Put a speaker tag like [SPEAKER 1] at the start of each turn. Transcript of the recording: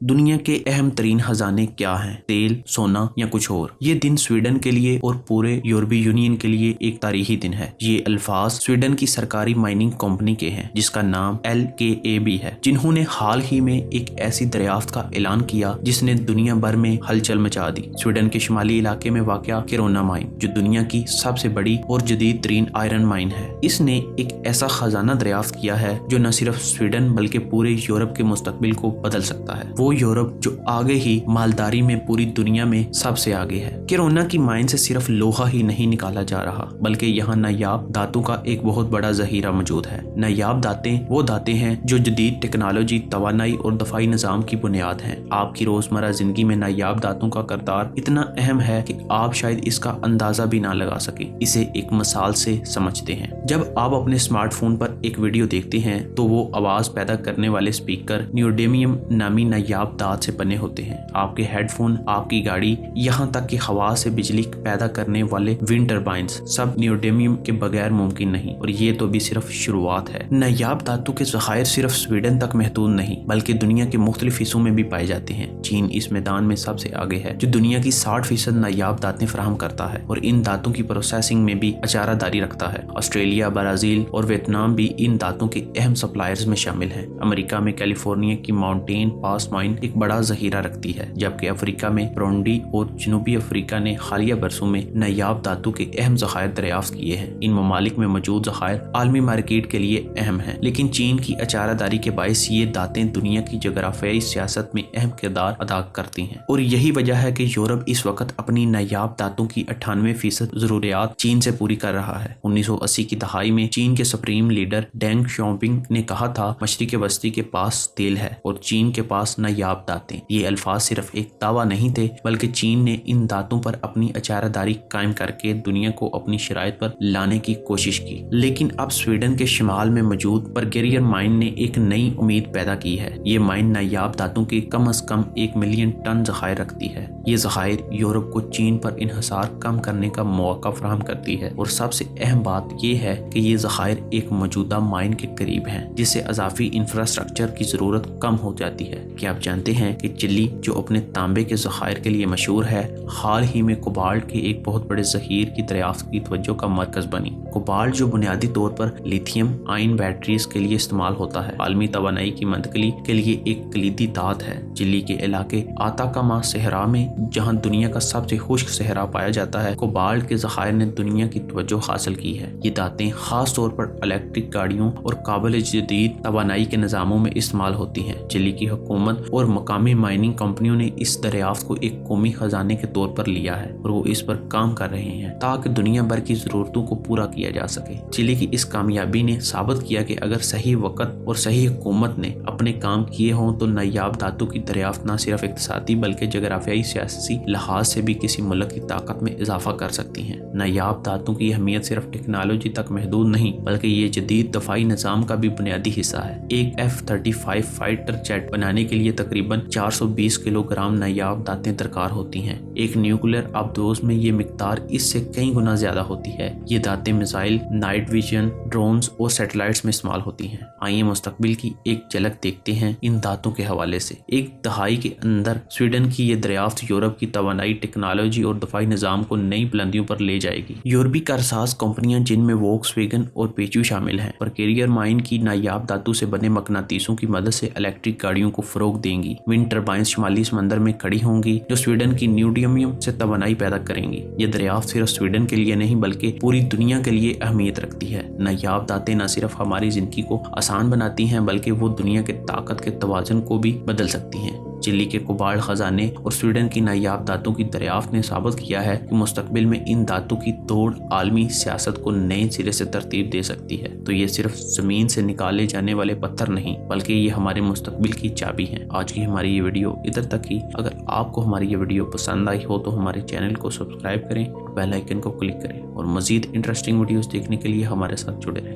[SPEAKER 1] दुनिया के अहम तरीन खजाने क्या हैं? तेल, सोना या कुछ और? ये दिन स्वीडन के लिए और पूरे यूरोपीय यूनियन के लिए एक तारीखी दिन है। ये अल्फाज स्वीडन की सरकारी माइनिंग कंपनी के हैं जिसका नाम LKAB है, जिन्होंने हाल ही में एक ऐसी दरियाफ्त का ऐलान किया जिसने दुनिया भर में हलचल मचा दी। स्वीडन के शुमाली इलाके में वाक़या किरोना माइन, जो दुनिया की सबसे बड़ी और जदीद तरीन आयरन माइन है, इसने एक ऐसा खजाना दरियाफ्त किया है जो न सिर्फ स्वीडन बल्कि पूरे यूरोप के मुस्तकबिल को बदल सकता है। वो यूरोप जो आगे ही मालदारी में पूरी दुनिया में सबसे आगे है। किरोना की माइन से सिर्फ लोहा ही नहीं निकाला जा रहा, बल्कि यहाँ नायाब धातु का एक बहुत बड़ा जहीरा मौजूद है। नायाब धातें वो धातें हैं जो जदीद टेक्नोलॉजी, तवानाई और दफाई निज़ाम की बुनियाद हैं। आपकी रोजमर्रा जिंदगी में नायाब धातुओं का किरदार इतना अहम है कि आप शायद इसका अंदाजा भी ना लगा सके। इसे एक मिसाल से समझते हैं। जब आप अपने स्मार्टफोन पर एक वीडियो देखते हैं तो वो आवाज पैदा करने वाले स्पीकर न्यूडेमियम नामी नायाब धात से बने होते हैं। आपके हेडफोन, आपकी गाड़ी, यहाँ तक कि हवा से बिजली पैदा करने वाले विंड टर्बाइंस सब न्यूडेमियम के बगैर मुमकिन नहीं। और ये तो भी सिर्फ शुरुआत है। नायाब धातु के ज़खायर सिर्फ स्वीडन तक महदूद नहीं बल्कि दुनिया के मुख्तलिफ हिस्सों में भी पाए जाते हैं। चीन इस मैदान में सबसे आगे है, जो दुनिया की 60% नायाब धातें फराहम करता है और इन धातों की प्रोसेसिंग में भी अचारादारी रखता है। ऑस्ट्रेलिया, ब्राजील और वियतनाम भी इन धातों के अहम सप्लायर्स में शामिल हैं। अमेरिका में कैलिफोर्निया की माउंटेन पास माइन एक बड़ा जहीरा रखती है, जबकि अफ्रीका में ब्रोंडी और जनूबी अफ्रीका ने हालिया बरसों में नायाब धातु के अहम ज़खायर दरियाफ्त किए हैं। इन ममालिक में मौजूद ज़खायर आलमी मार्केट के लिए अहम है, लेकिन चीन की अचारादारी के बायस ये धातें दुनिया की जोग्राफियाई सियासत में अहम किरदार अदा करती हैं। और यही वजह है कि यूरोप इस वक्त अपनी नायाब धातों की 98% जरूरियात चीन से पूरी कर रहा है। 1980 की दहाई में चीन के सुप्रीम लीडर डेंग शाओपिंग ने कहा था, मशरिक़ वस्ती के पास तेल है और चीन के पास नायाब धातें। ये अल्फाज सिर्फ एक दावा नहीं थे, बल्कि चीन ने इन धातों पर अपनी अचारादारी कायम करके दुनिया को अपनी शराइत पर लाने की कोशिश की। लेकिन अब स्वीडन के शिमाल में मौजूद बर्गेरियर माइन ने एक नई उम्मीद पैदा की है। ये माइन नायाब धातों के कम से कम 1 मिलियन टन ज़खायर रखती है। ये ज़खायर यूरोप को चीन पर इन्हिसार कम करने का मौका फराहम करती है। और सबसे अहम बात यह है कि ये ज़खायर एक मौजूदा माइन के करीब हैं, जिससे अजाफी इंफ्रास्ट्रक्चर की जरूरत कम हो जाती है। क्या आप जानते हैं कि चिली, जो अपने तांबे के ज़खायर के लिए मशहूर है, हाल ही में कोबाल्ट के एक बहुत बड़े ज़खीर की दरियाफ्त की तवज्जो का मरकज बनी। कोबाल्ट, जो बुनियादी तौर पर लिथियम आयन बैटरीज के लिए इस्तेमाल होता है, आलमी तवानाई की मुंतकिली के लिए एक कलीदी धात है। चिली के इलाके आताकामा सहरा में, जहाँ दुनिया का सबसे खुश्क सहरा पाया जाता है, कोबाल्ट के ज़खायर ने दुनिया की तवज्जो हासिल की है। ये धातें खास तौर पर इलेक्ट्रिक गाड़ियों और काबिल जदीद तवानाई के निज़ामों में इस्तेमाल होती हैं। चिली की हुकूमत और मकामी माइनिंग कंपनियों ने इस दरियाफ्त को एक कौमी खजाने के तौर पर लिया है और वो इस पर काम कर रहे हैं ताकि दुनिया भर की जरूरतों को पूरा किया जा सके। चिली की इस कामयाबी ने साबित किया कि अगर सही वक्त और सही हुकूमत ने अपने काम किए हों तो नायाब धातु की दरियाफ्त न सिर्फ इक्तिसादी बल्कि जोग्राफियाई सियासी लिहाज से भी किसी मुल्क की ताकत में इजाफा कर सकती हैं। नायाब धातु की अहमियत सिर्फ टेक्नोलॉजी तक महदूद नहीं बल्कि ये जदीद दफाई निज़ाम का भी बुनियादी हिस्सा है। एक F-35 फाइटर जेट बनाने के लिए तकरीबन 420 किलोग्राम नायाब धातें दरकार होती हैं। एक न्यूक्लियर आबदोज में ये मिकदार इससे कई गुना ज्यादा होती है। ये धातें मिसाइल, नाइट विजन, ड्रोन्स और सैटेलाइट्स में इस्तेमाल होती हैं। आइए मुस्तकबिल की एक झलक देखते हैं इन धातों के हवाले से। एक दहाई के अंदर स्वीडन की ये दरियाफ्त यूरोप की तवानाई, टेक्नोलॉजी और दफाई निज़ाम को नई बुलंदियों पर ले जाएगी। यूरोपीय कारसाज कंपनियां, जिनमें वोक्सवैगन और पेचू शामिल हैं, बर्गेरियर माइन की नायाब धातु से बने मकनातीसों की मदद से इलेक्ट्रिक गाड़ियों को फरोग देंगी। विंड टर्बाइंस शुमाली समंदर में खड़ी होंगी जो स्वीडन की न्यूडेमियम से तवानाई पैदा करेंगी। ये दरियाफ्त सिर्फ स्वीडन के लिए नहीं बल्कि पूरी दुनिया के लिए अहमियत रखती है। नायाब धातें न सिर्फ हमारी जिंदगी को आसान बनाती हैं बल्कि वो दुनिया के ताकत के तवाज़ुन को भी बदल सकती हैं। चिली के कोबाल्ट खजाने और स्वीडन की नायाब धातु की दरियाफ्त ने साबित किया है कि मुस्तकबिल में इन धातु की तोड़ आलमी सियासत को नए सिरे से तरतीब दे सकती है। तो ये सिर्फ जमीन से निकाले जाने वाले पत्थर नहीं बल्कि ये हमारे मुस्तकबिल की चाबी है। आज की हमारी ये वीडियो इधर तक ही। अगर आपको हमारी ये वीडियो पसंद आई हो तो हमारे चैनल को सब्सक्राइब करें, बेल आइकन को क्लिक करें और मजीद इंटरेस्टिंग वीडियोस देखने के लिए हमारे साथ जुड़े रहें।